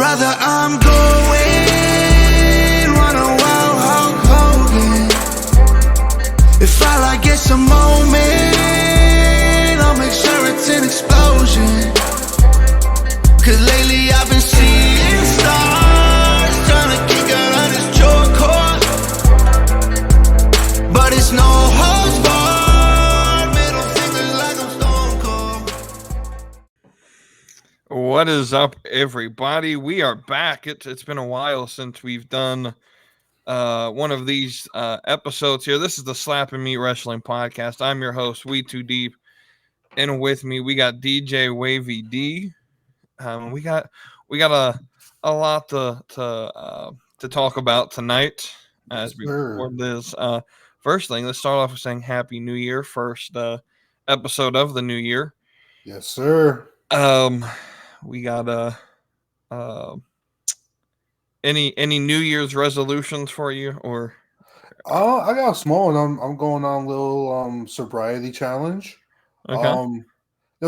brother, I'm going run a wild Hulk Hogan. If I like it's a moment, I'll make sure it's an explosion. Cause lately I've been seeing stars, trying to kick out on this short course. But it's no holds barred, middle fingers like I'm stone cold. What is up, everybody? We are back. It's been a while since we've done one of these episodes here. This is the Slap and Meat Wrestling Podcast. I'm your host, We Too Deep, and with me we got DJ Wavy D. We got a lot to talk about tonight as we record this. First thing, let's start off with saying Happy New Year. First episode of the new year. Yes, sir. We got any New Year's resolutions for you, or? I got a small one. I'm going on a little sobriety challenge. Okay.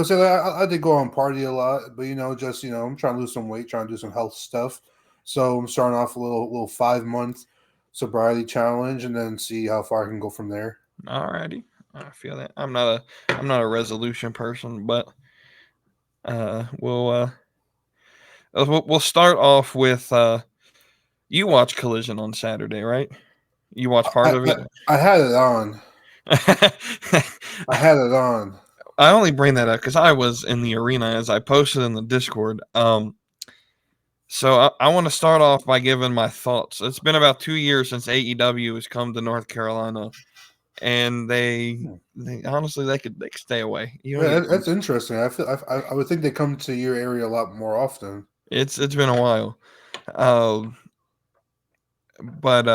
So I did go on party a lot, but I'm trying to lose some weight, trying to do some health stuff. So I'm starting off a little 5-month sobriety challenge, and then see how far I can go from there. Alrighty, I feel that. I'm not a resolution person, but we'll start off with you watched Collision on Saturday, right? You watched part of it. I had it on. I had it on. I only bring that up because I was in the arena, as I posted in the Discord. So I want to start off by giving my thoughts. It's been about 2 years since AEW has come to North Carolina, and they honestly they could stay away. That's interesting. I would think they come to your area a lot more often. It's been a while, but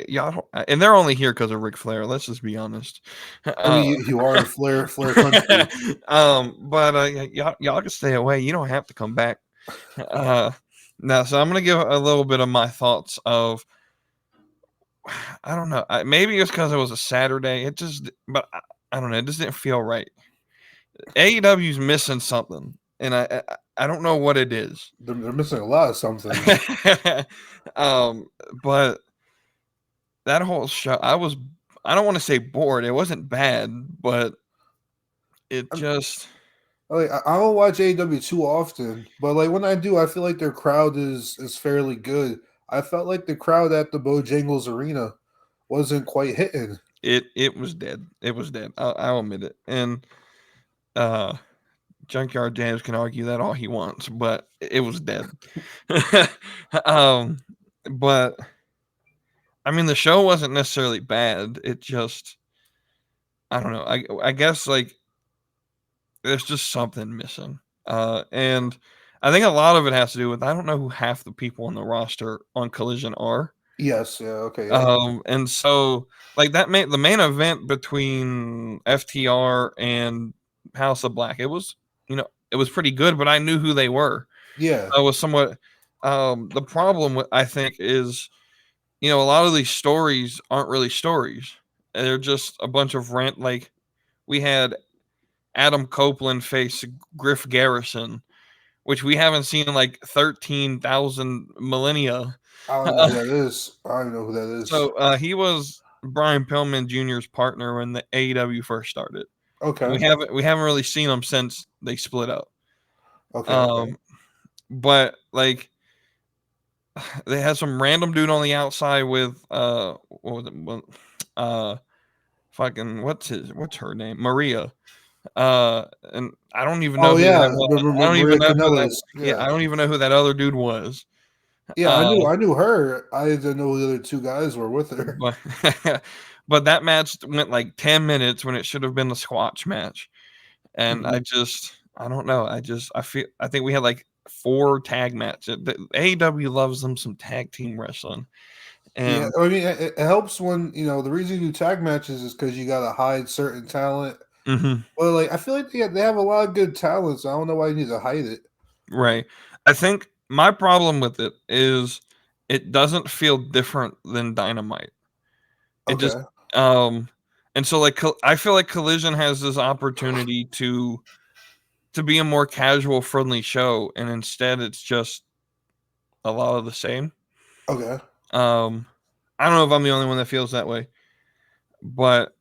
y'all, and they're only here because of Ric Flair. Let's just be honest. I mean, you are in Flair country. But y'all can stay away. You don't have to come back. Now, so I'm gonna give a little bit of my thoughts of. I don't know. Maybe it's because it was a Saturday. But I don't know. It just didn't feel right. AEW's missing something, and I don't know what it is. They're missing a lot of something. But that whole show, I don't want to say bored. It wasn't bad, but it just. I don't watch AEW too often, but when I do, I feel like their crowd is fairly good. I felt like the crowd at the Bojangles Arena wasn't quite hitting. It was dead. It was dead. I'll admit it. And Junkyard James can argue that all he wants, but it was dead. But I mean, the show wasn't necessarily bad. It just, I don't know. I guess there's just something missing. And I think a lot of it has to do with, I don't know who half the people on the roster on Collision are. Yes. Yeah. Okay. Yeah. And so the main event between FTR and House of Black, it was pretty good, but I knew who they were. Yeah. I was somewhat, the problem I think is, a lot of these stories aren't really stories. They're just a bunch of rant. We had Adam Copeland face Griff Garrison, which we haven't seen 13,000 millennia. I don't know who that is. I don't know who that is. So he was Brian Pillman Jr.'s partner when the AEW first started. Okay. We haven't really seen them since they split up. Okay. But they had some random dude on the outside with what was it? What's her name? Maria. And I don't even know. Oh yeah, I don't even know. I don't even know who that other dude was. Yeah, I knew her. I didn't know who the other two guys were with her. But that match went 10 minutes when it should have been the squash match. And I don't know. I think we had 4 tag matches. The AEW loves them some tag team wrestling. And yeah, I mean, it helps when the reason you do tag matches is because you got to hide certain talent. Mm-hmm. Well, I feel like they have a lot of good talent, so I don't know why you need to hide it. Right. I think my problem with it is it doesn't feel different than Dynamite. It just and so I feel like Collision has this opportunity to be a more casual, friendly show, and instead it's just a lot of the same. Okay. I don't know if I'm the only one that feels that way, but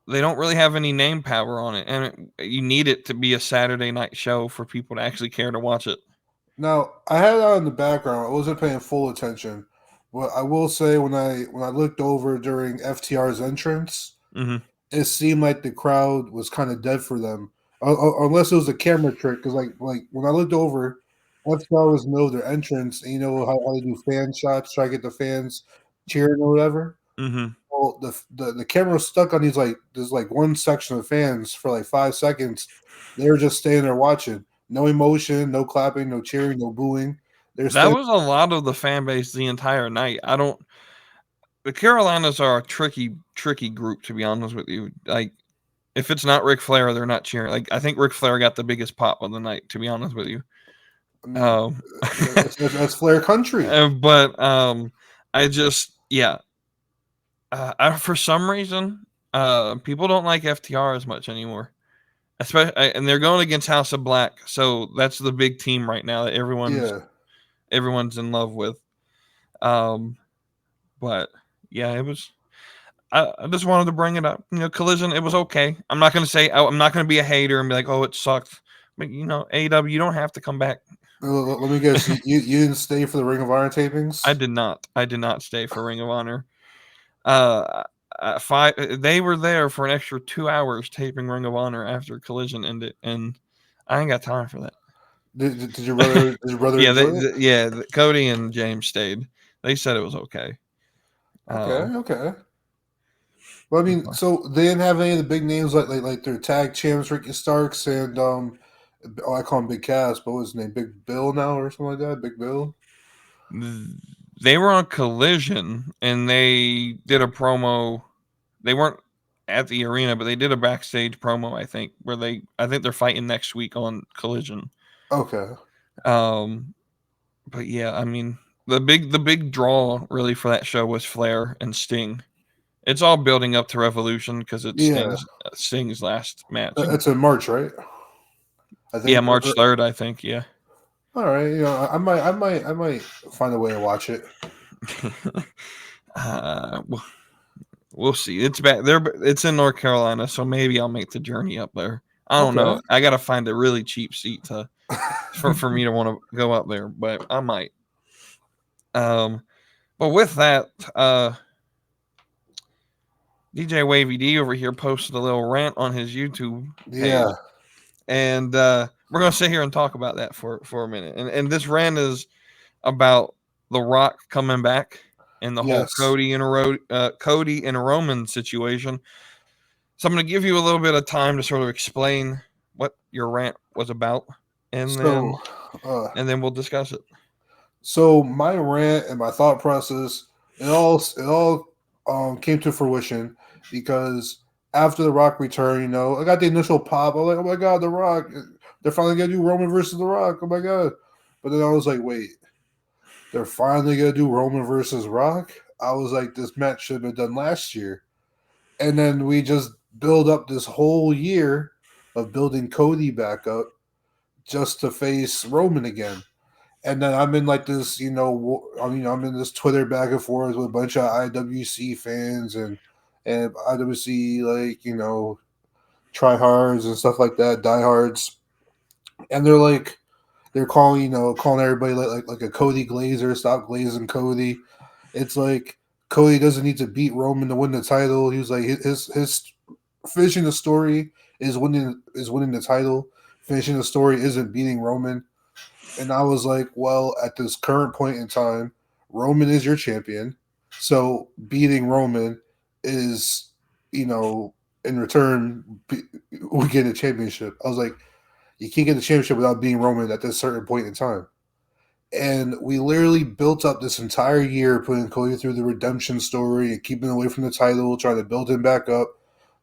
they don't really have any name power on it, and you need it to be a Saturday night show for people to actually care to watch it. Now I had it on in the background. I wasn't paying full attention, but I will say when I looked over during FTR's entrance, Mm-hmm. it seemed like the crowd was kind of dead for them, unless it was a camera trick. Because like when I looked over, FTR was know their entrance, and you know how they do fan shots, try to get the fans cheering or whatever. Mm-hmm. Well, the camera was stuck on there's like one section of fans for like 5 seconds. They were just staying there watching. No emotion, no clapping, no cheering, no booing. They're That staying. was a lot of the fan base the entire night. The Carolinas are a tricky group, to be honest with you. Like, if it's not Ric Flair, they're not cheering. Like, I think Ric Flair got the biggest pop of the night, to be honest with you. I mean, Um, that's Flair country. but I just yeah. For some reason, people don't like FTR as much anymore. Especially, and they're going against House of Black, so that's the big team right now that everyone's in love with. But yeah, it was. I just wanted to bring it up. Collision. It was okay. I'm not gonna say. I'm not gonna be a hater and be like, oh, it sucked. But AEW, you don't have to come back. Let me guess. You didn't stay for the Ring of Honor tapings? I did not. I did not stay for Ring of Honor. They were there for an extra 2 hours taping Ring of Honor after Collision ended, and I ain't got time for that. Did your brother Yeah, enjoy it? Cody and James stayed. They said it was okay. Okay. Well, I mean, so they didn't have any of the big names like their tag champs, Ricky Starks and I call him Big Cass, but what's his name, Big Bill now or something like that, Big Bill. They were on Collision and they did a promo. They weren't at the arena, but they did a backstage promo. I think they're fighting next week on Collision. Okay. But yeah, I mean the big draw really for that show was Flair and Sting. It's all building up to Revolution because it's Sting's last match. It's in March, right? I think. Yeah, March 3rd. I think. Yeah. All right. I might find a way to watch it. We'll see. It's back there. It's in North Carolina, so maybe I'll make the journey up there. I don't know. I gotta find a really cheap seat for me to want to go up there, but I might. But with that, DJ Wavy D over here posted a little rant on his YouTube page. Yeah. And we're gonna sit here and talk about that for a minute. And this rant is about The Rock coming back and the whole Cody and Roman situation. So I'm gonna give you a little bit of time to sort of explain what your rant was about, and then we'll discuss it. So my rant and my thought process, it all came to fruition because after The Rock return, I got the initial pop. I was like, oh my God, The Rock. They're finally going to do Roman versus The Rock. Oh my God. But then I was like, wait, they're finally going to do Roman versus Rock? I was like, this match should have been done last year. And then we just build up this whole year of building Cody back up just to face Roman again. And then I'm in like this, I'm in this Twitter back and forth with a bunch of IWC fans and IWC, tryhards and stuff like that, diehards. And they're calling everybody like a Cody Glazer, stop glazing Cody. It's like Cody doesn't need to beat Roman to win the title. He was like his finishing the story is winning the title. Finishing the story isn't beating Roman. And I was like, well, at this current point in time, Roman is your champion. So beating Roman is, in return, we get a championship. I was like, you can't get the championship without beating Roman at this certain point in time. And we literally built up this entire year, putting Cody through the redemption story and keeping him away from the title, trying to build him back up.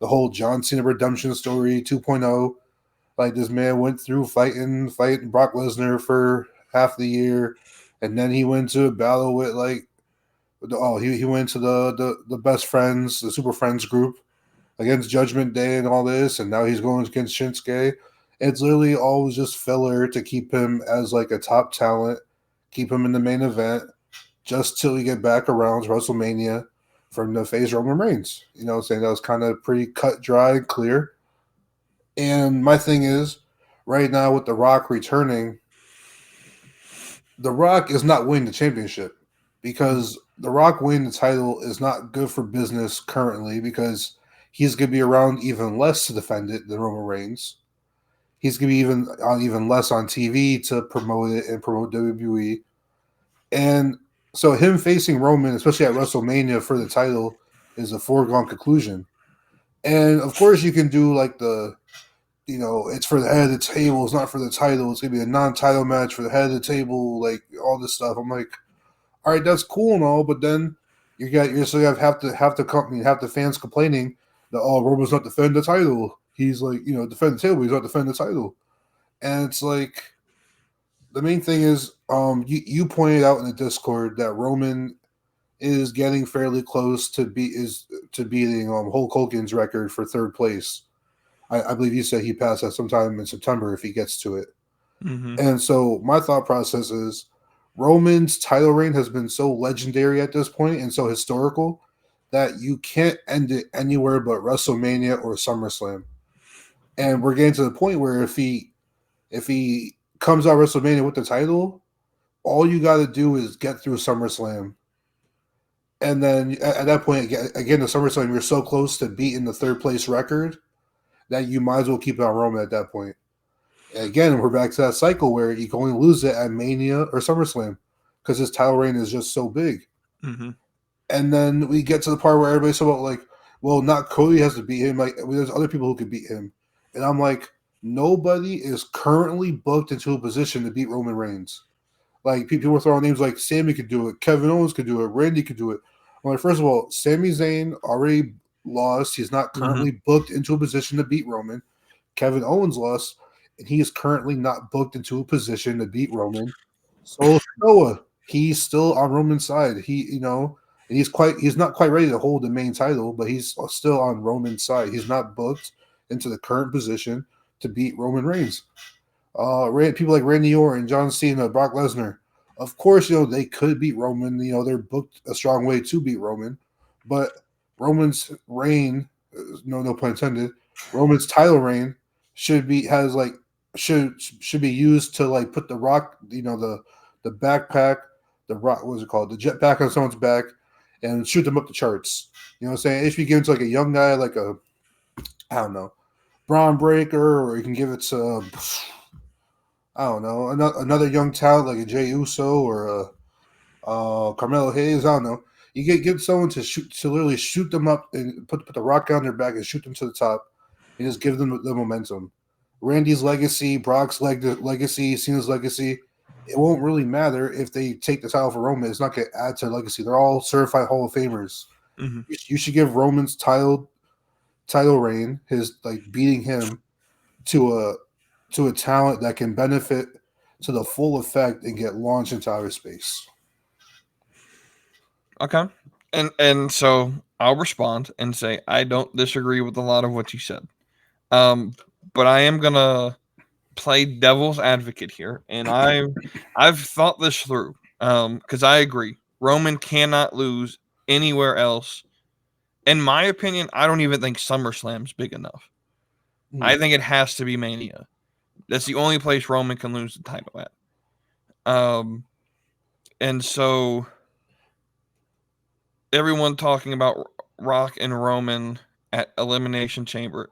The whole John Cena redemption story 2.0. Like, this man went through fighting Brock Lesnar for half the year, and then he went to a battle with he went to the best friends, the Super Friends group against Judgment Day and all this, and now he's going against Shinsuke. It's literally always just filler to keep him as like a top talent keep him in the main event just till we get back around WrestleMania for him to face Roman Reigns. You know, saying that was kind of pretty cut, dry, and clear. And my thing is, right now with The Rock returning, The Rock is not winning the championship because The Rock winning the title is not good for business currently because he's going to be around even less to defend it than Roman Reigns. He's going to be even less on TV to promote it and promote WWE. And so him facing Roman, especially at WrestleMania for the title, is a foregone conclusion. And of course, you can do like it's for the head of the table. It's not for the title. It's gonna be a non-title match for the head of the table. Like all this stuff. I'm like, all right, that's cool and all, but then you're still have the company, have the fans complaining that Roman's not defending the title. He's like, defend the table. He's not defending the title, and it's like the main thing is, you pointed out in the Discord that Roman is getting fairly close to beating Hulk Hogan's record for third place. I believe you said he passed that sometime in September if he gets to it. Mm-hmm. And so my thought process is Roman's title reign has been so legendary at this point and so historical that you can't end it anywhere but WrestleMania or SummerSlam. And we're getting to the point where if he comes out WrestleMania with the title, all you got to do is get through SummerSlam. And then at that point, again, the SummerSlam, you're so close to beating the third place record that you might as well keep it on Roman at that point. And again, we're back to that cycle where you can only lose it at Mania or SummerSlam because his title reign is just so big. Mm-hmm. And then we get to the part where everybody's about like, well, not Cody has to beat him. Like, there's other people who could beat him. And I'm like, nobody is currently booked into a position to beat Roman Reigns. Like, people were throwing names like Sammy could do it, Kevin Owens could do it, Randy could do it. I'm like, first of all, Sami Zayn already lost. He's not currently booked into a position to beat Roman. Kevin Owens lost, and he is currently not booked into a position to beat Roman. So Noah, he's still on Roman's side. And he's not quite ready to hold the main title, but he's still on Roman's side. He's not booked into the current position to beat Roman Reigns. People like Randy Orton, John Cena, Brock Lesnar. Of course, they could beat Roman. They're booked a strong way to beat Roman, but Roman's reign, no pun intended, Roman's title reign should be used to like put the Rock, the backpack, the Rock, what is it called, the jetpack on someone's back, and shoot them up the charts. You know what I'm saying? If you give it to like a young guy, like I don't know, Braun Breaker, or you can give it to I don't know, another young talent like a Jey Uso or a Carmelo Hayes. I don't know. You give someone to literally shoot them up and put the Rock on their back and shoot them to the top, and just give them the momentum. Randy's legacy, Brock's legacy, Cena's legacy. It won't really matter if they take the title for Roman. It's not going to add to their legacy. They're all certified Hall of Famers. Mm-hmm. You should give Roman's title reign, his like beating him, to a talent that can benefit to the full effect and get launched into outer space. Okay. And so I'll respond and say I don't disagree with a lot of what you said. But I am gonna play devil's advocate here, and I've thought this through. Because I agree. Roman cannot lose anywhere else. In my opinion, I don't even think SummerSlam's big enough. I think it has to be Mania. That's the only place Roman can lose the title at. And so everyone talking about Rock and Roman at Elimination Chamber,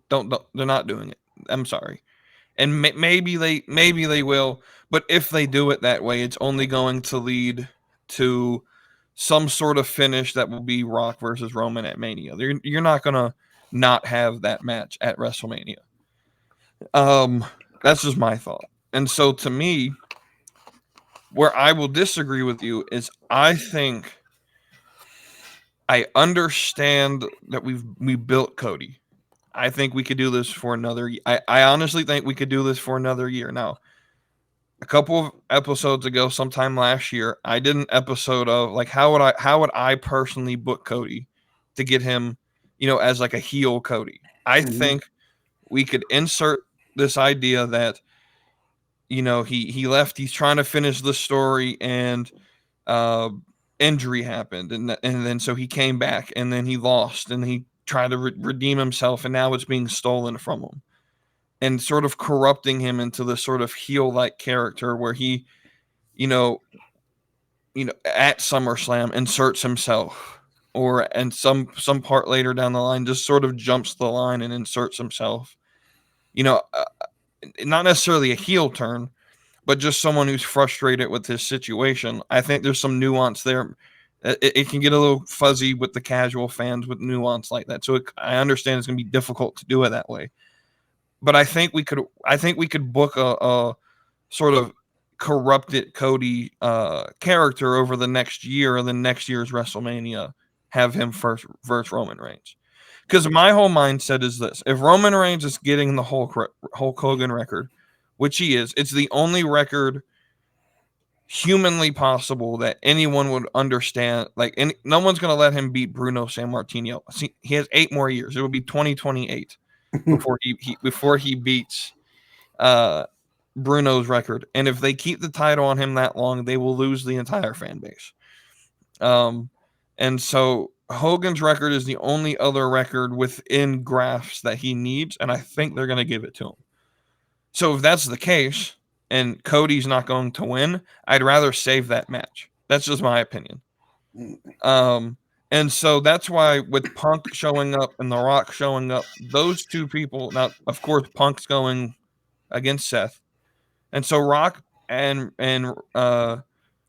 they're not doing it. I'm sorry. And maybe they will, but if they do it that way, it's only going to lead to some sort of finish that will be Rock versus Roman at Mania. You're not gonna not have that match at WrestleMania. That's just my thought. And so to me, where I will disagree with you is I think I understand that we built Cody. I think we could do this for another. I honestly think we could do this for another year. Now, a couple of episodes ago, sometime last year, I did an episode of like how would I personally book Cody to get him, as like a heel Cody. I think we could insert this idea that he left. He's trying to finish the story, and injury happened, and then so he came back, and then he lost, and he tried to redeem himself, and now it's being stolen from him, and sort of corrupting him into this sort of heel-like character where he, you know, at SummerSlam inserts himself, or and some part later down the line just sort of jumps the line and inserts himself. Not necessarily a heel turn, but just someone who's frustrated with his situation. I think there's some nuance there. It can get a little fuzzy with the casual fans with nuance like that. So I understand it's going to be difficult to do it that way. But I think we could book a sort of corrupted Cody character over the next year, and then next year's WrestleMania have him first versus Roman Reigns. Because my whole mindset is this: if Roman Reigns is getting the Hulk Hogan record, which he is, it's the only record humanly possible that anyone would understand. Like, no one's going to let him beat Bruno Sammartino. See, he has 8 more years. It will be 2028 before he beats Bruno's record. And if they keep the title on him that long, they will lose the entire fan base. And so Hogan's record is the only other record within graphs that he needs, and I think they're going to give it to him. So if that's the case, and Cody's not going to win, I'd rather save that match. That's just my opinion. And so that's why with Punk showing up and The Rock showing up, those two people, now, of course, Punk's going against Seth. And so Rock and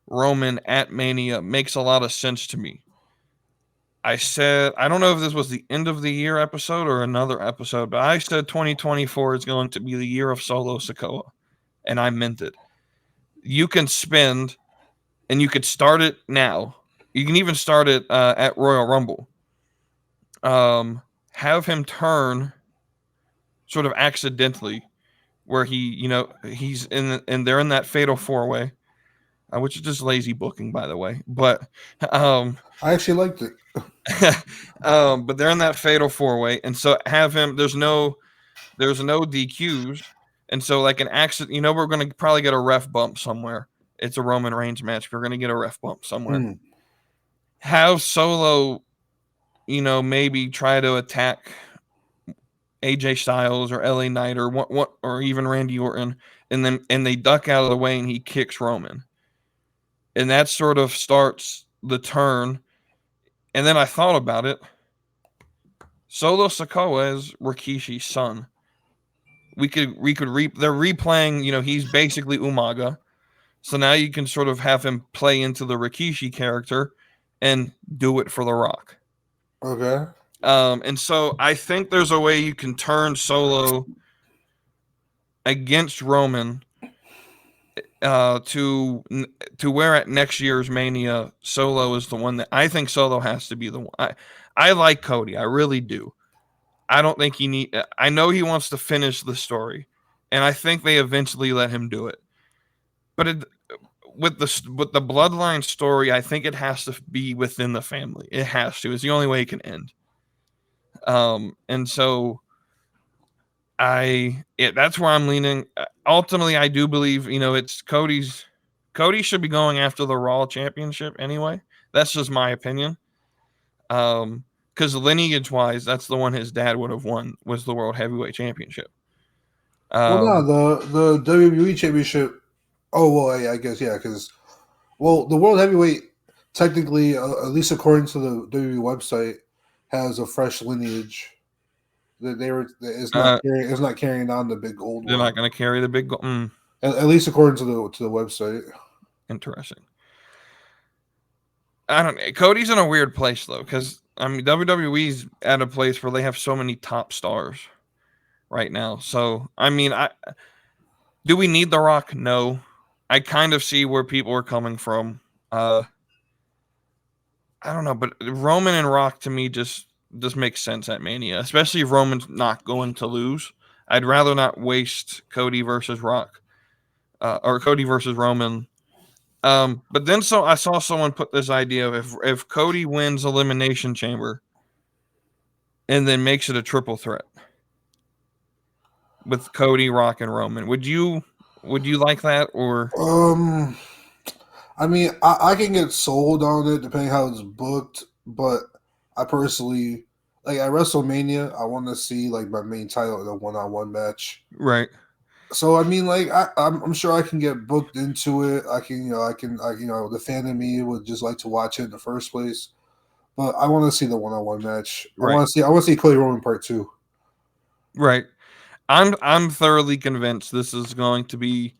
Roman at Mania makes a lot of sense to me. I said, I don't know if this was the end of the year episode or another episode, but I said 2024 is going to be the year of Solo Sikoa. And I meant it. You can spend, and you could start it now. You can even start it at Royal Rumble. Have him turn sort of accidentally, where he's and they're in that fatal 4-way, which is just lazy booking, by the way. But I actually liked it. But they're in that fatal 4-way, and so have him. There's no DQs. And so, like an accident, we're going to probably get a ref bump somewhere. It's a Roman Reigns match. We're going to get a ref bump somewhere. Have Solo, maybe try to attack AJ Styles or LA Knight or what, or even Randy Orton, and they duck out of the way and he kicks Roman. And that sort of starts the turn. And then I thought about it. Solo Sikoa is Rikishi's son. They're replaying, he's basically Umaga. So now you can sort of have him play into the Rikishi character and do it for The Rock. Okay. And so I think there's a way you can turn Solo against Roman to where at next year's Mania, Solo is the one that I think Solo has to be the one. I like Cody. I really do. I don't think I know he wants to finish the story, and I think they eventually let him do it. But with the bloodline story, I think it has to be within the family. It has to. It's the only way it can end. And so that's where I'm leaning. Ultimately, I do believe, it's Cody's. Cody should be going after the Raw Championship anyway. That's just my opinion. Because lineage-wise, that's the one his dad would have won, was the World Heavyweight Championship. Well, no, the WWE Championship. Oh, well, yeah, I guess, yeah, because, the World Heavyweight, technically, at least according to the WWE website, has a fresh lineage. It's not carrying on the big old one. They're not going to carry the big gold. At least according to the website. Interesting. I don't know. Cody's in a weird place, though, because WWE's at a place where they have so many top stars right now. So, do we need The Rock? No. I kind of see where people are coming from. I don't know, but Roman and Rock to me just makes sense at Mania, especially if Roman's not going to lose. I'd rather not waste Cody versus Rock or Cody versus Roman. But then I saw someone put this idea of if Cody wins Elimination Chamber and then makes it a triple threat with Cody, Rock, and Roman, would you Would you like that or? I mean, I can get sold on it depending how it's booked, but I personally like at WrestleMania, I want to see like my main title in a one-on-one match. Right. So I mean, like I'm sure I can get booked into it. I can, the fan in me would just like to watch it in the first place. But I want to see the one-on-one match. Right. I want to see Cody Roman Part 2. Right. I'm thoroughly convinced this is going to be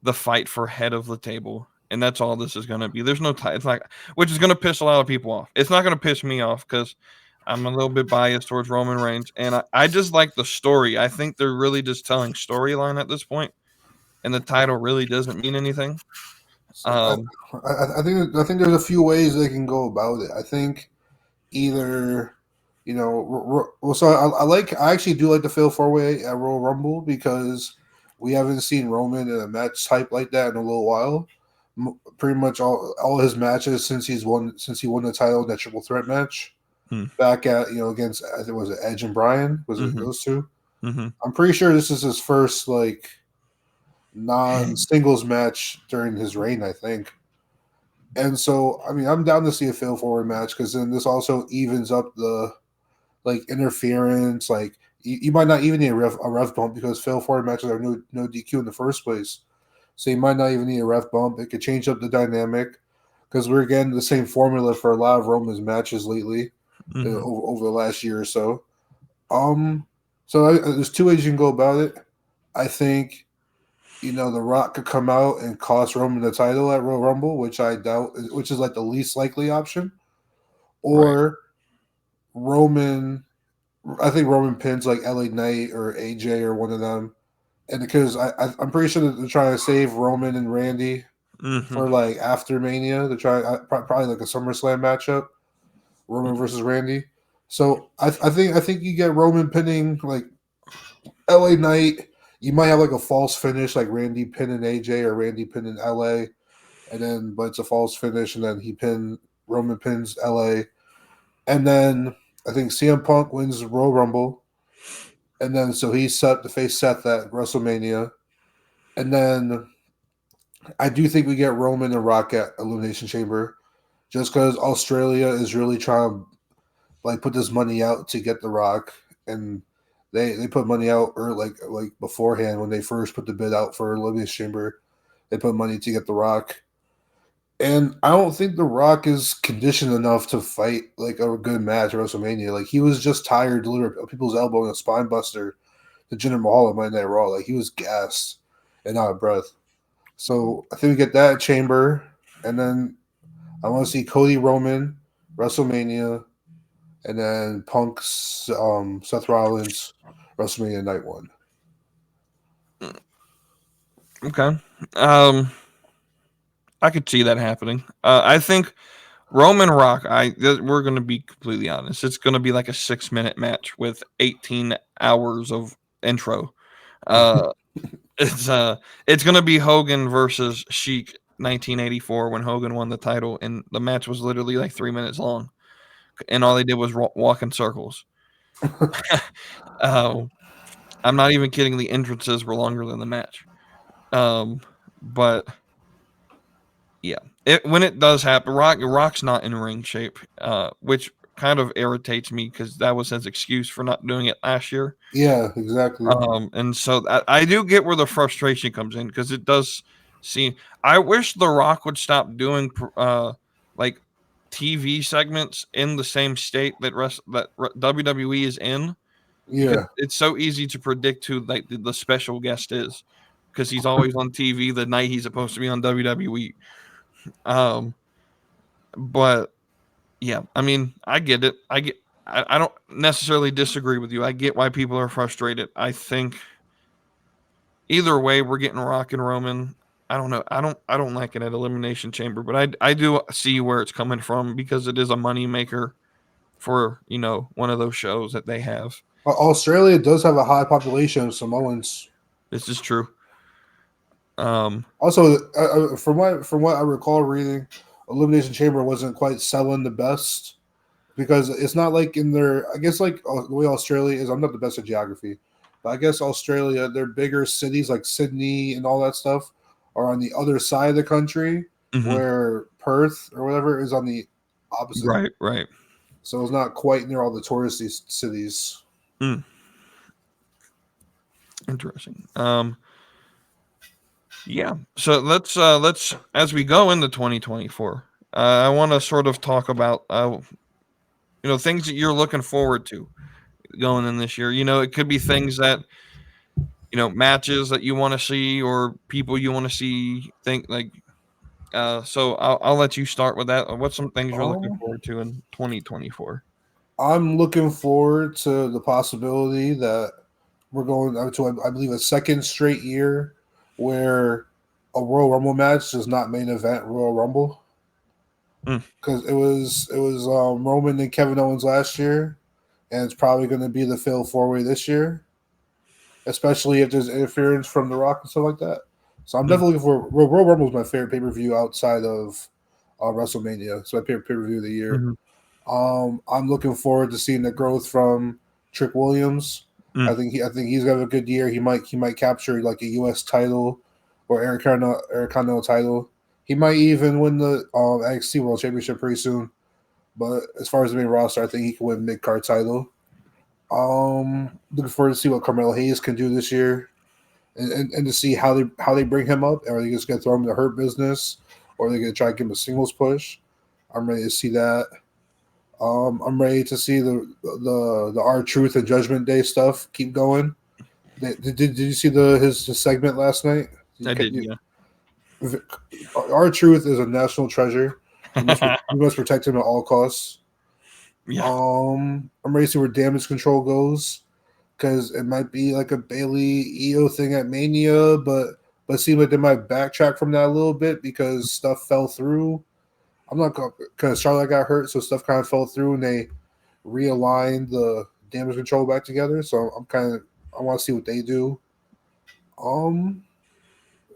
the fight for head of the table, and that's all this is going to be. There's no tie. It's like, which is going to piss a lot of people off. It's not going to piss me off because I'm a little bit biased towards Roman Reigns, and I just like the story. I think they're really just telling storyline at this point, and the title really doesn't mean anything. So I think there's a few ways they can go about it. I think either so I actually do like the Fatal 4-Way at Royal Rumble because we haven't seen Roman in a match type like that in a little while. Pretty much all his matches since he won the title in that triple threat match back at against, I think, was it Edge and Bryan? Was it those two? I'm pretty sure this is his first like non-singles match during his reign, I think. And so, I mean, I'm down to see a fail forward match because then this also evens up the like interference. Like you might not even need a ref bump because fail forward matches are no DQ in the first place. So you might not even need a ref bump. It could change up the dynamic because we're getting the same formula for a lot of Roman's matches lately over the last year or so. There's two ways you can go about it. I think The Rock could come out and cost Roman the title at Royal Rumble, which I doubt, which is like the least likely option. Or I think Roman pins like LA Knight or AJ or one of them. And because I'm pretty sure that they're trying to save Roman and Randy for like after Mania. They're trying probably like a SummerSlam matchup, Roman versus Randy. So I think you get Roman pinning like LA Knight. You might have like a false finish, like Randy pinning AJ or Randy pinning LA, but it's a false finish, and then Roman pins LA, and then I think CM Punk wins the Royal Rumble, and then so he's set to face Seth at WrestleMania, and then I do think we get Roman and Rock at Elimination Chamber, just because Australia is really trying to like put this money out to get the Rock, and they put money out or like beforehand when they first put the bid out for Elimination Chamber. They put money to get the Rock. And I don't think The Rock is conditioned enough to fight like a good match at WrestleMania. Like he was just tired delivering people's elbow and a spine buster to Jinder Mahal at Monday Night Raw. Like he was gassed and out of breath. So I think we get that Chamber, and then I want to see Cody Roman WrestleMania, and then Punk's Seth Rollins WrestleMania Night 1. Okay. I could see that happening. I think Roman Rock, we're going to be completely honest. It's going to be like a 6-minute match with 18 hours of intro. It's going to be Hogan versus Sheik 1984 when Hogan won the title, and the match was literally like 3 minutes long, and all they did was walk in circles. I'm not even kidding. The entrances were longer than the match. But yeah, when it does happen, Rock's not in ring shape, which kind of irritates me because that was his excuse for not doing it last year. Yeah, exactly. And so I do get where the frustration comes in because it does seem. I wish The Rock would stop doing like TV segments in the same state that WWE is in. Yeah, it's so easy to predict who like the special guest is because he's always on TV the night he's supposed to be on WWE. But yeah, I mean, I get it. I don't necessarily disagree with you. I get why people are frustrated. I think either way, we're getting Rock and Roman. I don't know. I don't like it at Elimination Chamber, but I do see where it's coming from because it is a money maker for one of those shows that they have. Australia does have a high population of Samoans. This is true. Also, from what I recall reading, Elimination Chamber wasn't quite selling the best because it's not like in their. I guess like the way Australia is. I'm not the best at geography, But I guess Australia, their bigger cities like Sydney and all that stuff are on the other side of the country, Mhm. where Perth or whatever is on the opposite. Right. So it's not quite near all the touristy cities. Interesting. Yeah. So let's as we go into 2024, I want to sort of talk about things that you're looking forward to going in this year. It could be things that matches that you want to see or people you want to see. Think like so. I'll let you start with that. What's some things you're looking Um, forward to in 2024? I'm looking forward to the possibility that we're going to, I believe, a second straight year where a Royal Rumble match does not main event Royal Rumble, Mm. because it was Roman and Kevin Owens last year, and it's probably going to be the Fatal 4-Way this year, especially if there's interference from The Rock and stuff like that. So I'm Mm. definitely looking for Royal Rumble is my favorite pay per view outside of WrestleMania. It's my favorite pay per view of the year. Mhm. I'm looking forward to seeing the growth from Trick Williams. Mm. I think he's got a good year. He might capture like a U.S. title or Eric Continental title. He might even win the NXT World Championship pretty soon. But as far as the main roster, I think he can win mid card title. Looking forward to see what Carmelo Hayes can do this year, and to see how they bring him up. Are they just gonna throw him in the Hurt Business, or are they gonna try to give him a singles push? I'm ready to see that. I'm ready to see the R-Truth and Judgment Day stuff keep going. Did you see his segment last night? I did, yeah. R-Truth is a national treasure. We must protect him at all costs. Yeah. I'm ready to see where Damage Control goes, because it might be like a Bailey EO thing at Mania, but it seems like they might backtrack from that a little bit because stuff fell through. I'm not going because Charlotte got hurt, so stuff kind of fell through, and they realigned the Damage Control back together. So I want to see what they do.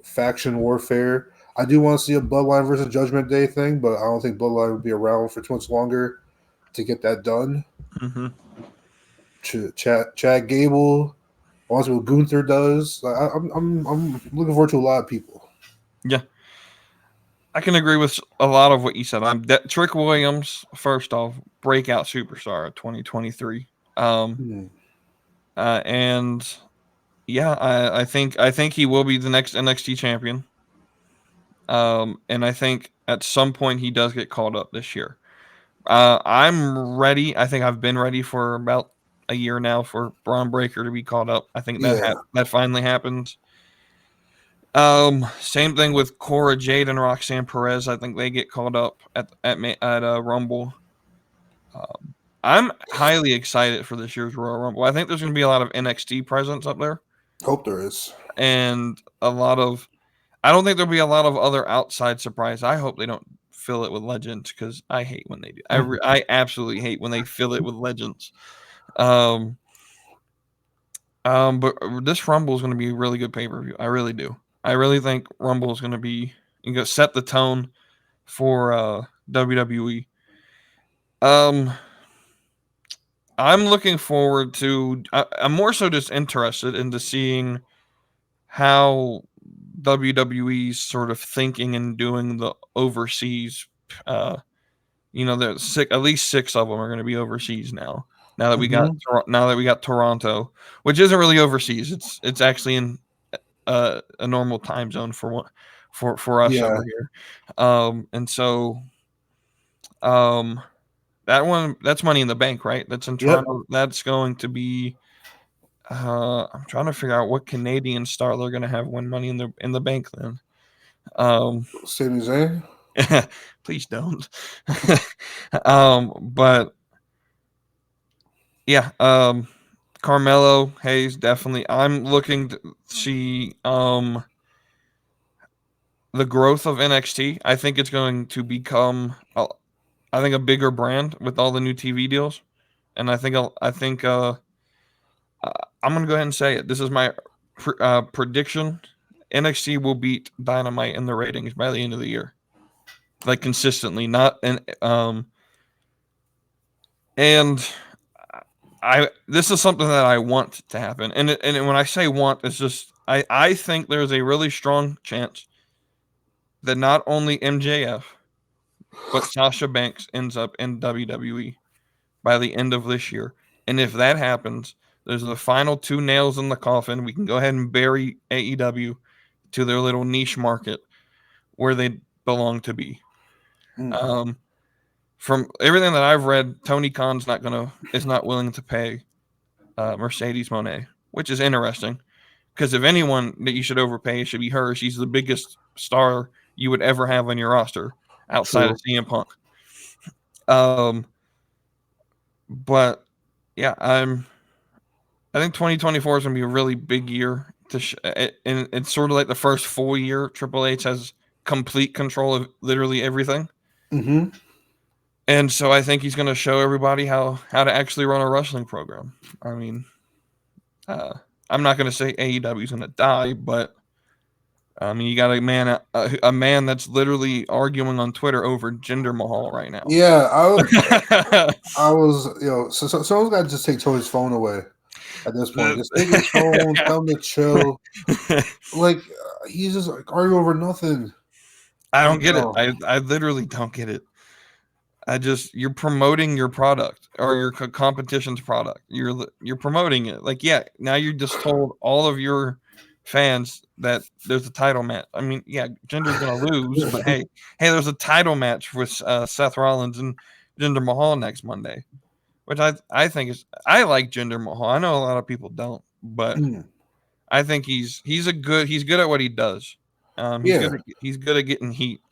Faction warfare. I do want to see a Bloodline versus Judgment Day thing, but I don't think Bloodline will be around for too much longer to get that done. Mm-hmm. Chad Gable. I want to see what Gunther does. I'm looking forward to a lot of people. Yeah. I can agree with a lot of what you said. Trick Williams, first off, breakout superstar of 2023. And yeah, I think he will be the next NXT champion. And I think at some point he does get called up this year. I'm ready. I think I've been ready for about a year now for Braun Breaker to be called up. I think that finally happens. Same thing with Cora Jade and Roxanne Perez. I think they get called up at Rumble. I'm highly excited for this year's Royal Rumble. I think there's going to be a lot of NXT presence up there, Hope there is. and a lot of. I don't think there'll be a lot of other outside surprise. I hope they don't fill it with legends because I hate when they do. I absolutely hate when they fill it with legends. But this Rumble is going to be a really good pay-per-view. I really do. I really think Rumble is going to be set the tone for WWE. I'm looking forward to. I'm more so just interested into seeing how WWE's sort of thinking and doing the overseas. There's at least 6 of them are going to be overseas now. Now that we got Toronto, which isn't really overseas. It's actually in a normal time zone for us over here. And so that one, that's Money in the Bank, right? That's in Toronto. That's going to be I'm trying to figure out what Canadian star they're going to have win Money in the Bank then. Sami Zayn? Please don't. But yeah, Carmelo Hayes definitely. I'm looking to see the growth of NXT. I think it's going to become a bigger brand with all the new TV deals, and I think I'm going to go ahead and say it. This is my prediction. NXT will beat Dynamite in the ratings by the end of the year, like consistently. And this is something that I want to happen, and when I say want, it's just I think there's a really strong chance that not only MJF but Sasha Banks ends up in WWE by the end of this year. And if that happens, there's the final two nails in the coffin. We can go ahead and bury AEW to their little niche market where they belong to be. Mm. From everything that I've read, Tony Khan's is not willing to pay Mercedes Moné, which is interesting because if anyone that you should overpay, it should be her. She's the biggest star you would ever have on your roster outside True. of CM Punk. But yeah, I think 2024 is going to be a really big year and it's sort of like the first full year Triple H has complete control of literally everything. Mm-hmm. And so I think he's going to show everybody how to actually run a wrestling program. I mean, I'm not going to say AEW is going to die, but I mean, you got a man that's literally arguing on Twitter over Jinder Mahal right now. Yeah, I was, so someone's got to just take Tony's phone away at this point. Just take his phone, tell him to chill. Like, he's just like arguing over nothing. I don't get it. I literally don't get it. You're promoting your product or your competition's product. You're promoting it. Like, yeah, now you just told all of your fans that there's a title match. I mean, yeah, Jinder's gonna lose, but hey, there's a title match with Seth Rollins and Jinder Mahal next Monday, which I think I like Jinder Mahal. I know a lot of people don't, but I think he's good at what he does. He's good at getting heat.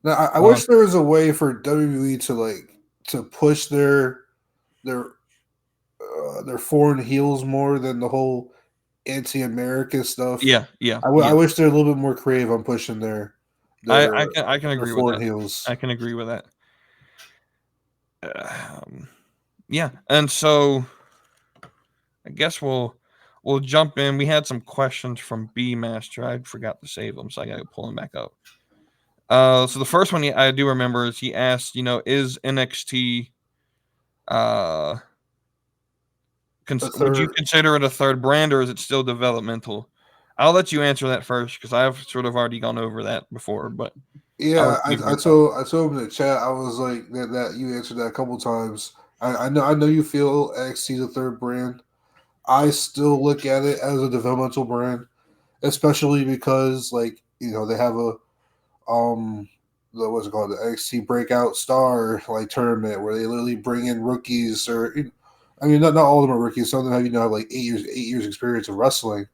Now, I wish there was a way for WWE to push their foreign heels more than the whole anti-American stuff. Yeah. I wish they're a little bit more creative on pushing their I can agree with foreign that. heels. I can agree with that. Yeah, and so I guess we'll jump in. We had some questions from B Master. I forgot to save them, so I got to pull them back up. So the first one I do remember is he asked, is NXT would you consider it a third brand or is it still developmental? I'll let you answer that first because I've sort of already gone over that before. But yeah, I told him in the chat. I was like that you answered that a couple times. I know you feel NXT is a third brand. I still look at it as a developmental brand, especially because they have a what's it called, the NXT Breakout Star tournament where they literally bring in rookies I mean not all of them are rookies. Some of them have like 8 years experience of wrestling,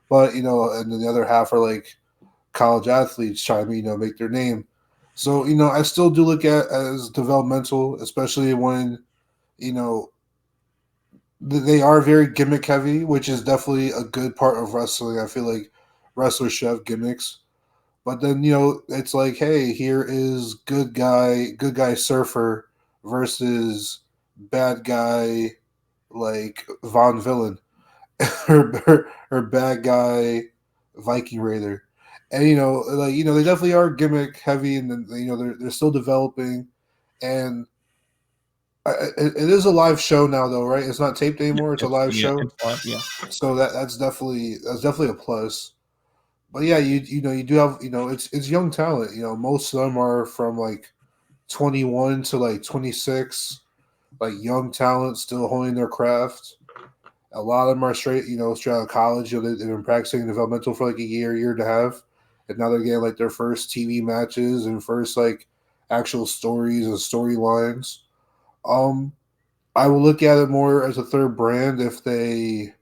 but and then the other half are college athletes trying to make their name. So I still do look at it as developmental, especially when they are very gimmick heavy, which is definitely a good part of wrestling. I feel like wrestlers should have gimmicks. But then, it's like, hey, here is good guy surfer versus bad guy like Von Villain or bad guy Viking Raider. And they definitely are gimmick heavy, and then they're still developing, and it is a live show now though, right? It's not taped anymore. It's a live show. It's live, yeah. So that's definitely a plus. But yeah, you do have it's young talent. Most of them are from 21 to 26, young talent still honing their craft. A lot of them are straight out of college. They've been practicing developmental for a year and a half, and now they're getting their first TV matches and first actual stories and storylines. I will look at it more as a third brand if they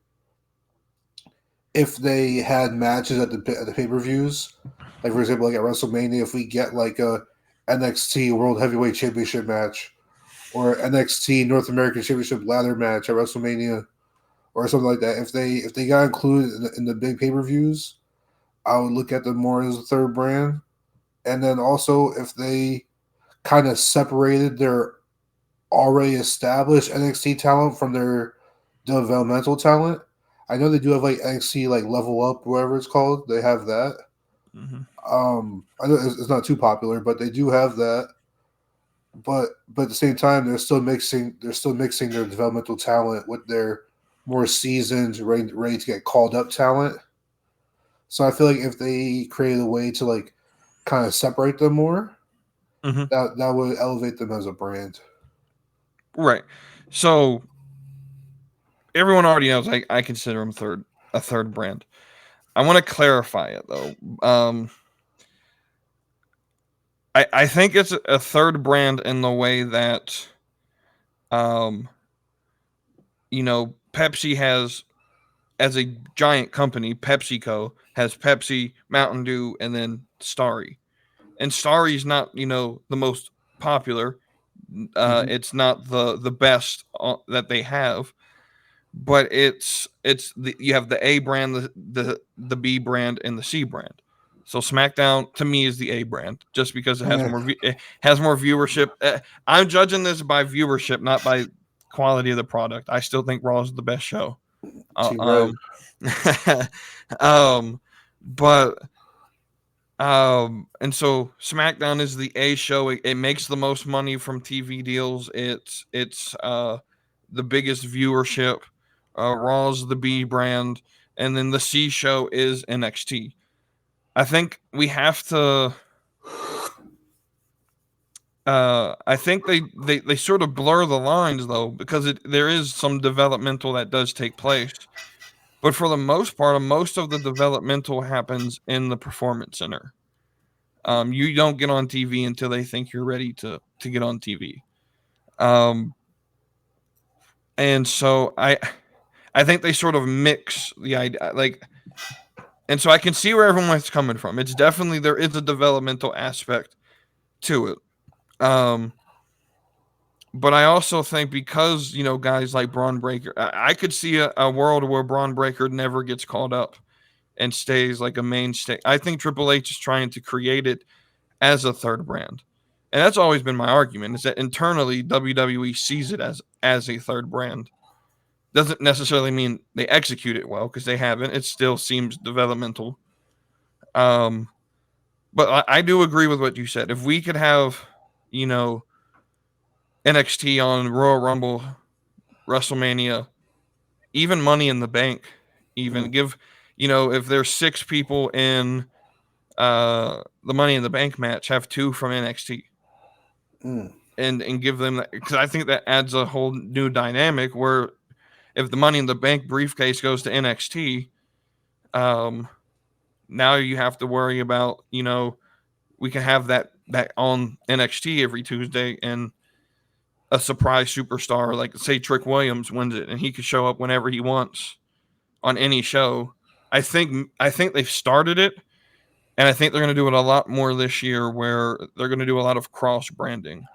had matches at the pay-per-views. For example, at WrestleMania, if we get a NXT World Heavyweight Championship match or NXT North American Championship ladder match at WrestleMania or something like that, if they got included in the big pay-per-views, I would look at them more as a third brand. And then also if they kind of separated their already established NXT talent from their developmental talent. I know they do have NXT Level Up, whatever it's called. They have that. Mm-hmm. I know it's not too popular, but they do have that. but at the same time, they're still mixing their developmental talent with their more seasoned, ready to get called up talent. So I feel like if they created a way to like kind of separate them more, Hmm. that would elevate them as a brand. Right. So everyone already knows I consider them a third brand. I want to clarify it though. I think it's a third brand in the way that um, Pepsi has, as a giant company, PepsiCo has Pepsi, Mountain Dew, and then Starry. And Starry's not, the most popular. Hmm. It's not the best that they have, but you have the A brand, the B brand, and the C brand. So SmackDown to me is the A brand, just because Yeah, it has more viewership. I'm judging this by viewership, not by quality of the product. I still think Raw is the best show. Uh, Team Red. um, um, but and so SmackDown is the A show. It makes the most money from TV deals. It's the biggest viewership. Raw's the B brand, and then the C show is NXT. I think we have to. I think they sort of blur the lines though, because there is some developmental that does take place, but for the most part, most of the developmental happens in the performance center. You don't get on TV until they think you're ready to get on TV. Um, and so I think they sort of mix the idea, like, and so I can see where everyone's coming from. It's definitely, there is a developmental aspect to it. Um, but I also think, because guys like Braun Breaker, I could see a world where Braun Breaker never gets called up and stays like a mainstay. I think Triple H is trying to create it as a third brand. And that's always been my argument, is that internally WWE sees it as a third brand. Doesn't necessarily mean they execute it well, because they haven't. It still seems developmental. Um, but I do agree with what you said. If we could have, you know, NXT on Royal Rumble, WrestleMania, even Money in the Bank, even Mm, give, if there's 6 people in the Money in the Bank match, have 2 from NXT, mm. and give them that, because I think that adds a whole new dynamic where if the Money in the Bank briefcase goes to NXT, um, now you have to worry about, we can have that on NXT every Tuesday, and a surprise superstar like, say, Trick Williams wins it and he could show up whenever he wants on any show. I think they've started it, and I think they're going to do it a lot more this year, where they're going to do a lot of cross branding.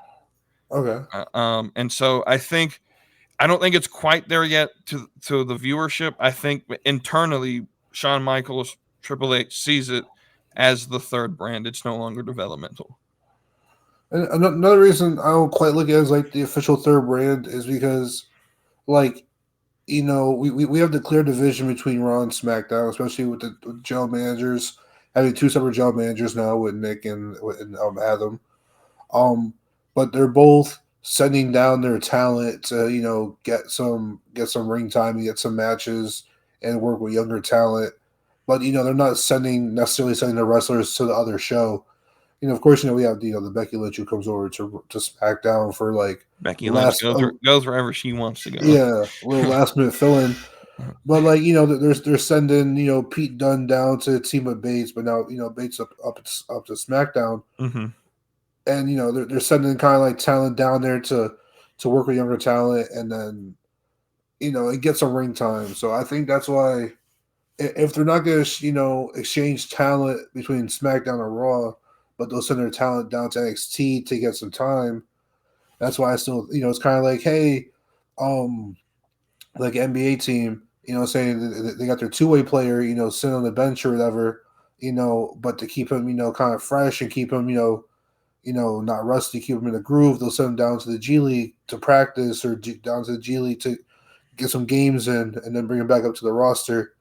Okay. And so I don't think it's quite there yet to the viewership. I think internally, Shawn Michaels, Triple H sees it as the third brand. It's no longer developmental. And another reason I don't quite look at it as like the official third brand is because, like, we have the clear division between Raw and SmackDown, especially with general managers having two separate general managers now with Nick and Adam. Um, but they're both sending down their talent to get some ring time and get some matches and work with younger talent. But they're not necessarily sending the wrestlers to the other show. Of course, we have the Becky Lynch who comes over to SmackDown for like Becky Lynch last, goes wherever she wants to go. yeah, little last minute fill in. But like they're sending Pete Dunne down to team with Bates, but now Bates up to SmackDown, Hmm. and they're sending kind of like talent down there to work with younger talent, and then it gets some ring time. So I think that's why, if they're not going to exchange talent between SmackDown and Raw, but they'll send their talent down to NXT to get some time. That's why I still it's kind of like, hey, um, like NBA team, saying that they got their two-way player, sitting on the bench or whatever, but to keep him, kind of fresh and keep him, not rusty, keep him in the groove. They'll send him down to the G League to practice, or down to the G League to get some games in, and then bring him back up to the roster.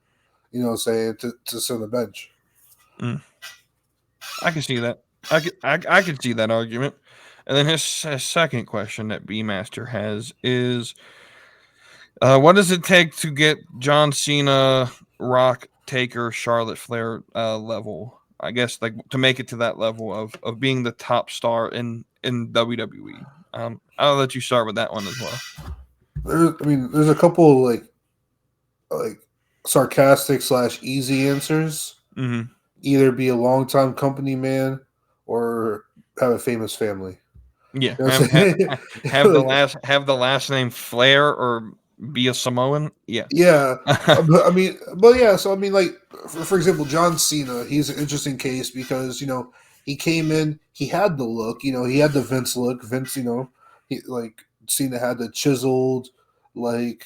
Saying to sit on the bench. Mm. I can see that. I could see that argument. And then his second question that B Master has is, what does it take to get John Cena, Rock, Taker, Charlotte Flair level? I guess like to make it to that level of being the top star in WWE. I'll let you start with that one as well. There's a couple like sarcastic / easy answers. Mm-hmm. Either be a longtime company man or have a famous family. Yeah, You know what I'm saying? have the last name Flair or be a Samoan. Yeah. Yeah, but yeah. So like for example, John Cena, he's an interesting case because he came in, he had the look, he had the Vince look. Vince, he like Cena had the chiseled, like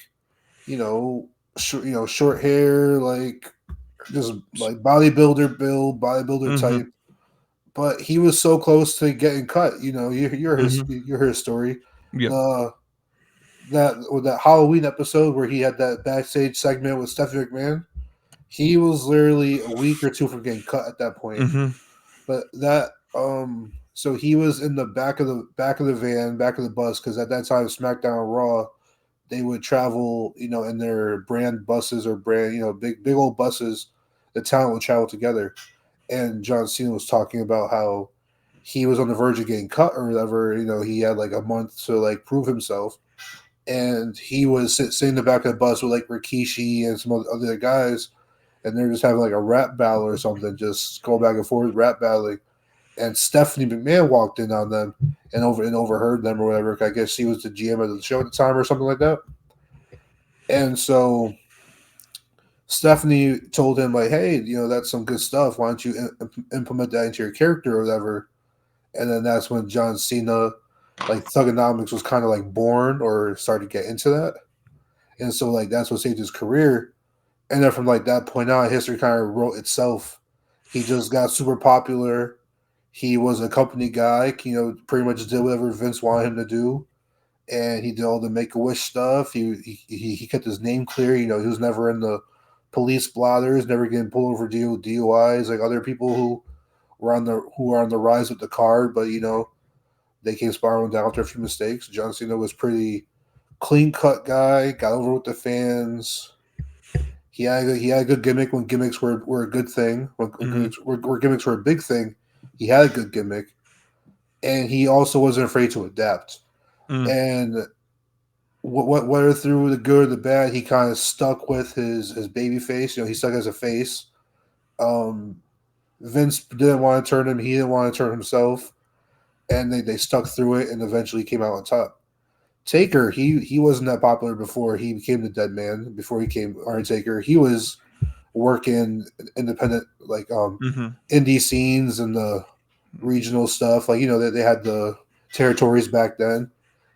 short hair, like just like bodybuilder build, bodybuilder Mm-hmm. type. But he was so close to getting cut. Mm-hmm. You heard his story. Yep. That Halloween episode where he had that backstage segment with Stephanie McMahon, he was literally a week or two from getting cut at that point. Mm-hmm. But so he was in the back of the van, back of the bus, because at that time SmackDown Raw, they would travel, in their brand buses or brand, big old buses. The talent would travel together, and John Cena was talking about how he was on the verge of getting cut or whatever. He had like a month to like prove himself, and he was sitting in the back of the bus with like Rikishi and some other guys, and they're just having like a rap battle or something, just going back and forth rap battling. And Stephanie McMahon walked in on them and overheard them or whatever. I guess she was the GM of the show at the time or something like that. And so Stephanie told him like, "Hey, that's some good stuff. Why don't you implement that into your character or whatever?" And then that's when John Cena, like Thugonomics, was kind of like born or started to get into that. And so like that's what saved his career. And then from like that point on, history kind of wrote itself. He just got super popular. He was a company guy, pretty much did whatever Vince wanted him to do. And he did all the Make-A-Wish stuff. He kept his name clear. He was never in the police blotters, never getting pulled over DUIs like other people who were on the rise with the card, but they came spiraling down after a few mistakes. John Cena was pretty clean cut guy, got over with the fans. He had a good gimmick when gimmicks were a good thing. When gimmicks were a big thing, he had a good gimmick, and he also wasn't afraid to adapt. And whether through the good or the bad, he kind of stuck with his baby face. He stuck as a face. Vince didn't want to turn him. He didn't want to turn himself, and they stuck through it and eventually came out on top. Taker, he wasn't that popular before he became the Dead Man. Before he came Taker, he was working independent like indie scenes and the regional stuff. Like they had the territories back then.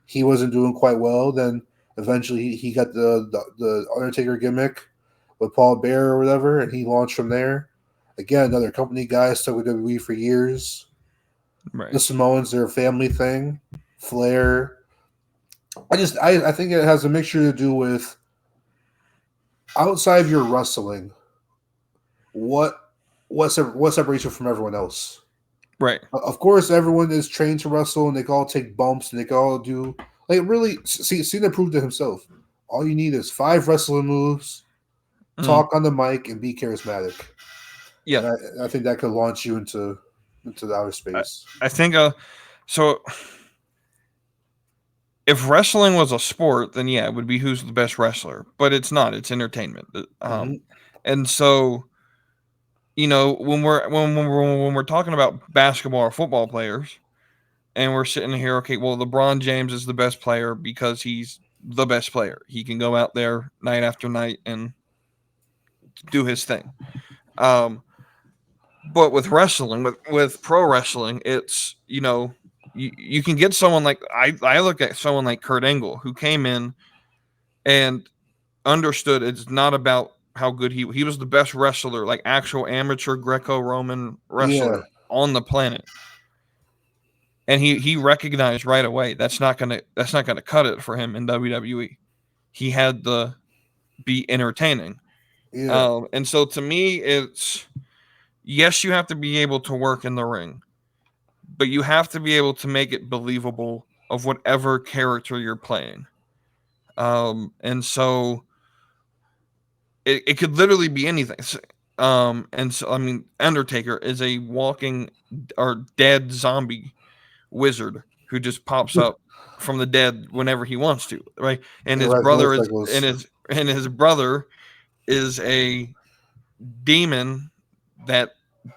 He wasn't doing quite well. Then eventually he got the Undertaker gimmick with Paul Bearer or whatever, and he launched from there. Again, another company guy, stuck with WWE for years. Right. The Samoans, their family thing. Flair. I think it has a mixture to do with outside of your wrestling. What separates you from everyone else? Right. Of course, everyone is trained to wrestle, and they can all take bumps, and they can all do like really. Cena proved to himself. All you need is 5 wrestling moves, talk on the mic, and be charismatic. Yeah, and I think that could launch you into the outer space. I think so. If wrestling was a sport, then yeah, it would be who's the best wrestler. But it's not. It's entertainment. And so, when we're talking about basketball or football players, and we're sitting here, okay, well, LeBron James is the best player because he's the best player. He can go out there night after night and do his thing. But with wrestling, with pro wrestling, it's you can get someone like I look at someone like Kurt Angle, who came in and understood it's not about how good he was the best wrestler, like actual amateur Greco-Roman wrestler on the planet. And he recognized right away that's not gonna cut it for him in WWE. He had to be entertaining. And so to me, it's yes, you have to be able to work in the ring, but you have to be able to make it believable of whatever character you're playing. And so it could literally be anything. And so, I mean, Undertaker is a walking or dead zombie wizard who just pops up from the dead whenever he wants to, right? And He his rides brother is motorcycles. and his brother is a demon that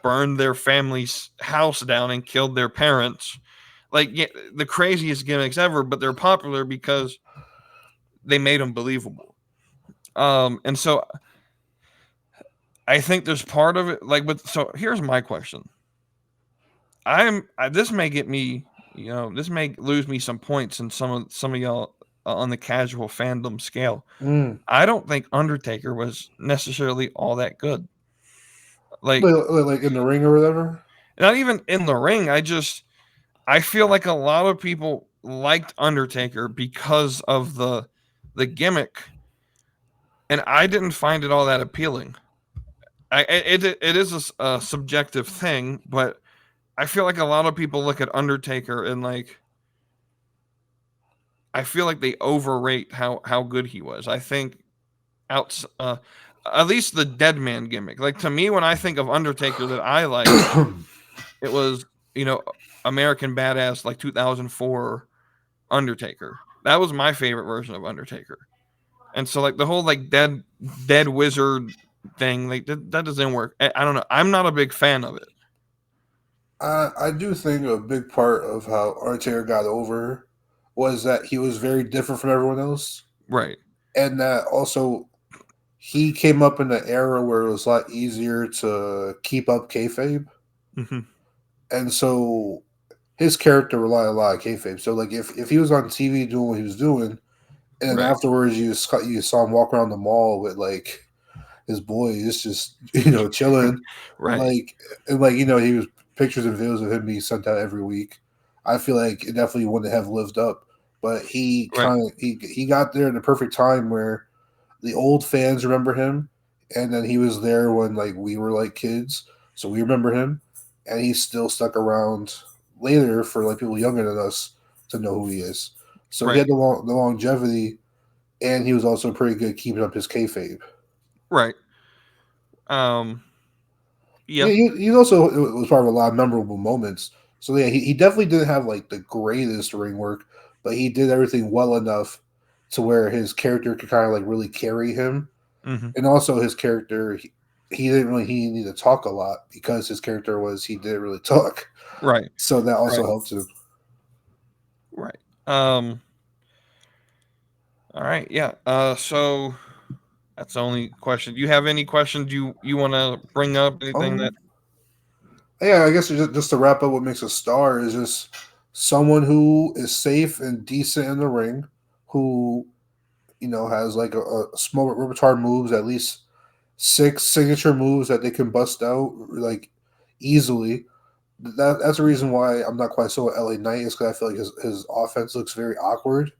burned their family's house down and killed their parents. Like, yeah, the craziest gimmicks ever, but they're popular because they made them believable. And so I think there's part of it like, but so here's my question. This may get me, this may lose me some points in some of y'all on the casual fandom scale. Mm. I don't think Undertaker was necessarily all that good. Like, Like in the ring or whatever. not even in the ring. I feel like a lot of people liked Undertaker because of the gimmick, and I didn't find it all that appealing. It is a subjective thing, but I feel like a lot of people look at Undertaker and like, I feel like they overrate how good he was. I think at least the dead man gimmick. Like, to me, when I think of Undertaker that I like, it was, American Badass, like 2004 Undertaker. That was my favorite version of Undertaker. And so, like, the whole like dead wizard thing, like that doesn't work. I don't know. I'm not a big fan of it. I do think a big part of how Undertaker got over was that he was very different from everyone else, Right. and that also he came up in an era where it was a lot easier to keep up kayfabe, Mm-hmm. and so his character relied a lot of kayfabe. So like if he was on TV doing what he was doing, and then Right. afterwards you saw him walk around the mall with like his boys just chilling, Right. like he was pictures and videos of him being sent out every week. I feel like it definitely wouldn't have lived up, but he kind of he got there in the perfect time where the old fans remember him, and then he was there when like we were like kids, so we remember him, and he's still stuck around later for like people younger than us to know who he is. So he Right. had the longevity, and he was also pretty good keeping up his kayfabe. Right. Yeah, Yeah. he also was part of a lot of memorable moments. So yeah, he definitely didn't have like the greatest ring work, but he did everything well enough to where his character could kind of like really carry him. Mm-hmm. And also his character, he didn't need to talk a lot because his character he didn't really talk. Right. So that also Right. helps him. Right. All right. Yeah. So that's the only question. Do you have any questions you want to bring up? Anything that? Yeah, I guess just to wrap up, what makes a star is just someone who is safe and decent in the ring, who has like a small repertoire moves, at least 6 signature moves that they can bust out like easily. That's the reason why I'm not quite so LA Knight, is because I feel like his offense looks very awkward.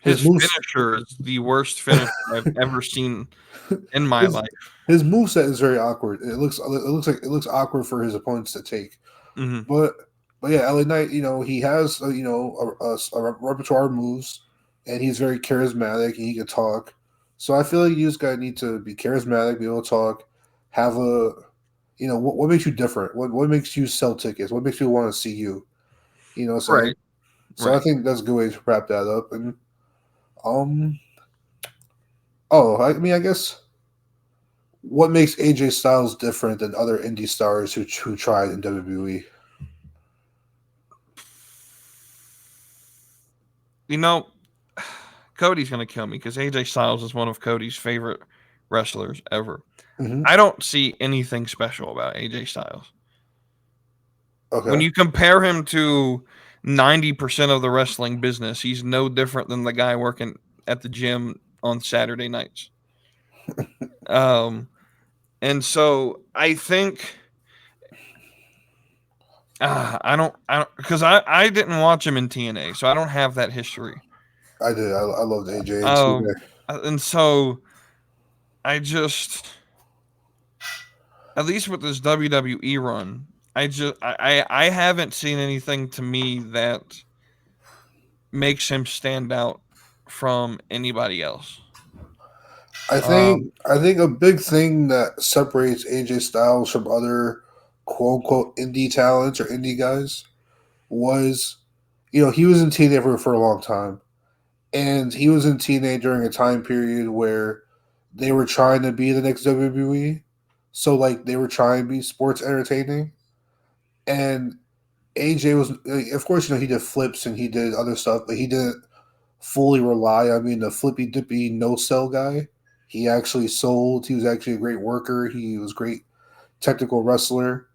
His His moves, finisher is the worst finisher I've ever seen in my his, life. his moveset is very awkward. It looks awkward for his opponents to take. Mm-hmm. But yeah, LA Knight, he has a repertoire of moves, and he's very charismatic and he can talk. So I feel like you just gotta need to be charismatic, be able to talk, have a what makes you different? What makes you sell tickets? What makes people want to see you? You know what I'm saying? Right. So I think that's a good way to wrap that up. And I mean, I guess what makes AJ Styles different than other indie stars who tried in WWE? Cody's gonna kill me because AJ Styles is one of Cody's favorite wrestlers ever. Mm-hmm. I don't see anything special about AJ Styles. Okay. When you compare him to 90% of the wrestling business, he's no different than the guy working at the gym on Saturday nights. And so I think I don't because I didn't watch him in TNA, so I don't have that history. I did. I loved AJ and TNA. And so I just, at least with this WWE run, I haven't seen anything to me that makes him stand out from anybody else. I think a big thing that separates AJ Styles from other quote unquote indie talents or indie guys was, he was in TNA for a long time, and he was in TNA during a time period where they were trying to be the next WWE. So like they were trying to be sports entertaining, and AJ was, of course, he did flips and he did other stuff, but he didn't fully rely on being the flippy dippy no sell guy. He actually sold. He was actually a great worker. He was a great technical wrestler,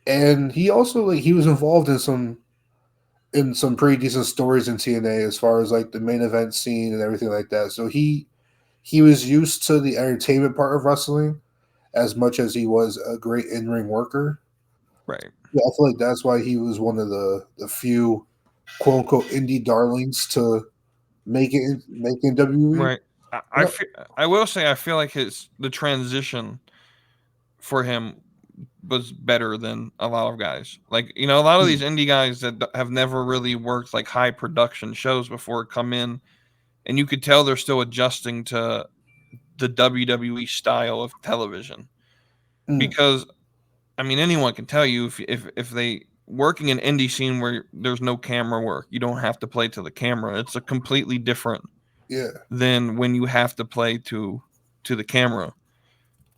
and he also he was involved in some pretty decent stories in TNA as far as like the main event scene and everything like that. So he was used to the entertainment part of wrestling as much as he was a great in ring worker. Right. Yeah, I feel like that's why he was one of the few quote unquote indie darlings to make it in WWE. Right. I will say I feel like the transition for him was better than a lot of guys. Like, a lot of these indie guys that have never really worked like high production shows before come in, and you could tell they're still adjusting to the WWE style of television. Mm, Because I mean, anyone can tell you if they working an indie scene where there's no camera work, you don't have to play to the camera. It's a completely different yeah. than when you have to play to the camera.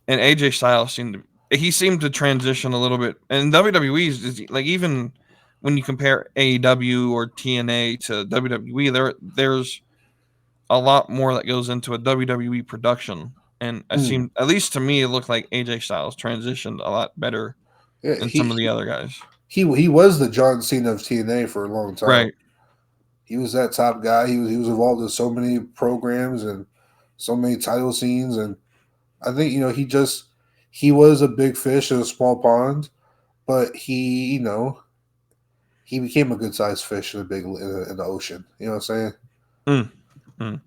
And AJ Styles seemed to transition a little bit. And WWE's like, even when you compare AEW or TNA to WWE, there's a lot more that goes into a WWE production. And Mm, at least to me, it looked like AJ Styles transitioned a lot better yeah. than some of the other guys. He was the John Cena of TNA for a long time. Right. He was that top guy. He was involved in so many programs and so many title scenes, and I think he was a big fish in a small pond, but he became a good sized fish in a in the ocean. You know what I'm saying? Mm, mm.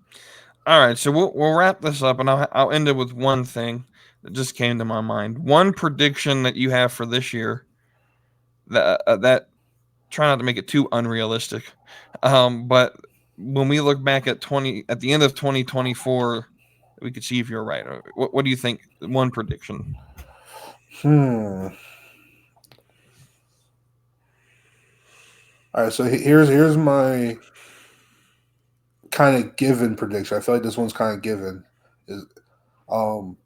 All right, so we'll wrap this up, and I'll end it with one thing that just came to my mind. One prediction that you have for this year that try not to make it too unrealistic, but when we look back at the end of 2024, we could see if you're right. What do you think? One prediction. Hmm. All right, so here's my kind of given prediction. I feel like this one's kind of given. Is um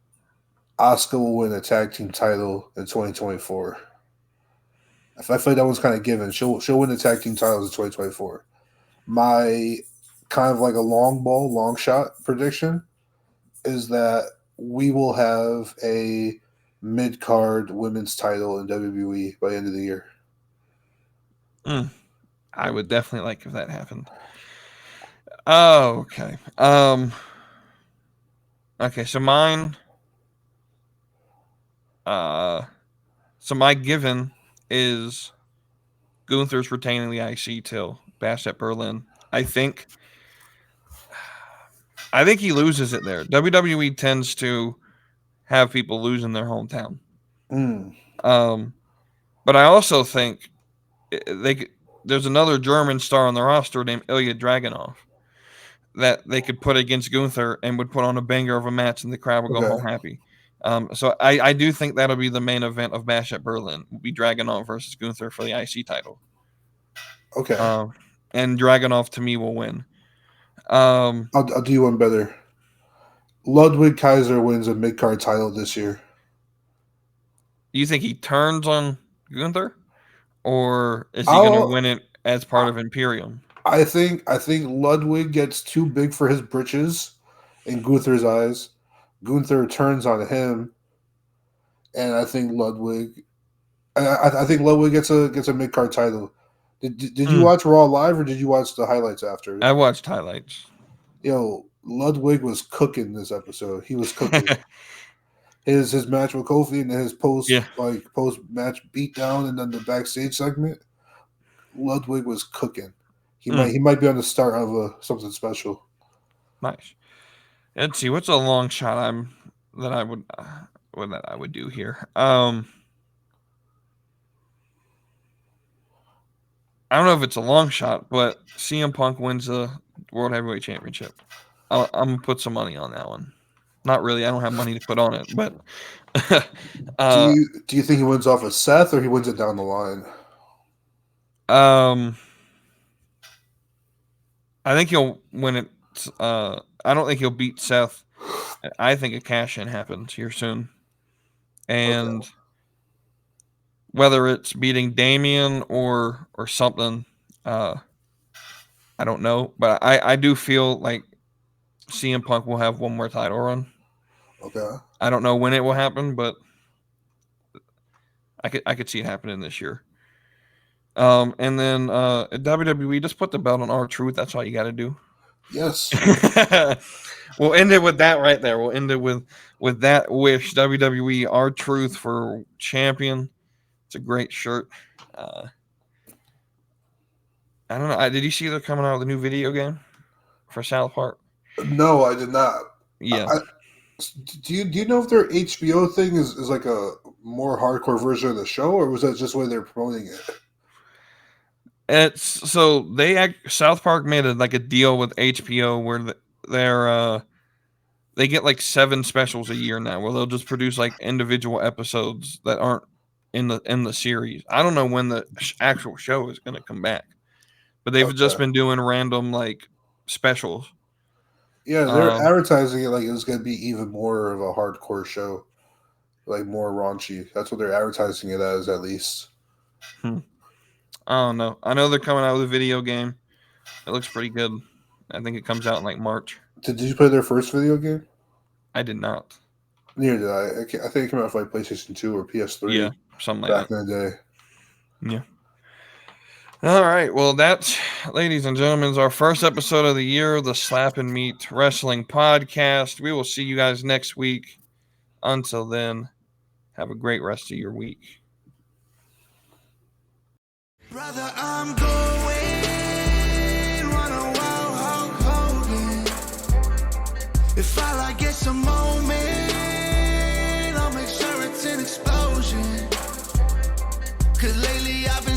Asuka will win a tag team title in 2024. I feel like that one's kind of given. She'll win the tag team titles in 2024. My kind of like a long shot prediction is that we will have a mid card women's title in WWE by the end of the year. Mm, I would definitely like if that happened. Oh, okay. Okay. So mine. Uh, so my given is Gunther's retaining the IC till Bash at Berlin. I think I think he loses it there. WWE tends to have people lose in their hometown. Mm, Um, but I also think there's another German star on the roster named Ilya Dragunov that they could put against Gunther and would put on a banger of a match, and the crowd would go okay. home happy. So I do think that'll be the main event of Bash at Berlin. Will be Dragunov versus Gunther for the IC title. Okay. Um, and Dragunov to me will win. Um, I'll do you one better. Ludwig Kaiser wins a mid card title this year. you think he turns on Gunther, or is he going to I'll win it as part of Imperium? I think Ludwig gets too big for his britches in Gunther's eyes. Gunther turns on him, and I think I think Ludwig gets a mid card title. Did you Mm, watch Raw live or did you watch the highlights after? I watched highlights. Ludwig was cooking this episode. He was cooking. His match with Kofi and then his Yeah. post match beatdown and then the backstage segment. Ludwig was cooking. Mm, He might be on the start of something special. nice. Let's see. What's a long shot that I would do here? I don't know if it's a long shot, but CM Punk wins the World Heavyweight Championship. I'm gonna put some money on that one. Not really. I don't have money to put on it, but Do you think he wins off of Seth or he wins it down the line? I think he'll win it. I don't think he'll beat Seth. I think a cash-in happens here soon, and whether it's beating Damian or something, I don't know. But I do feel like CM Punk will have one more title run. Okay. I don't know when it will happen, but I could see it happening this year. And then at WWE, just put the belt on R-Truth. That's all you got to do. Yes. We'll end it with that right there. We'll end it with that wish. WWE R-Truth for champion. It's a great shirt. I don't know. Did you see they're coming out with a new video game for South Park? No, I did not. Yeah. Do you know if their HBO thing is like a more hardcore version of the show, or was that just the way they're promoting it? It's so South Park made a deal with HBO where they get like 7 specials a year now, where they'll just produce like individual episodes that aren't in the series. I don't know when the actual show is going to come back, but they've just been doing random like specials. Yeah, they're advertising it like it was going to be even more of a hardcore show, like more raunchy. That's what they're advertising it as, at least. I don't know. I know they're coming out with a video game. It looks pretty good. I think it comes out in like March. Did you play their first video game? I did not. Neither did I. I think it came out for like PlayStation 2 or PS3. Yeah, something like that. Back in the day. Yeah. All right. Well, that, ladies and gentlemen, is our first episode of the year, the Slap and Meat Wrestling Podcast. We will see you guys next week. Until then, have a great rest of your week. Brother, I'm going run a wild Hulk Hogan. If all I get's a moment, I'll make sure it's an explosion. 'Cause lately I've been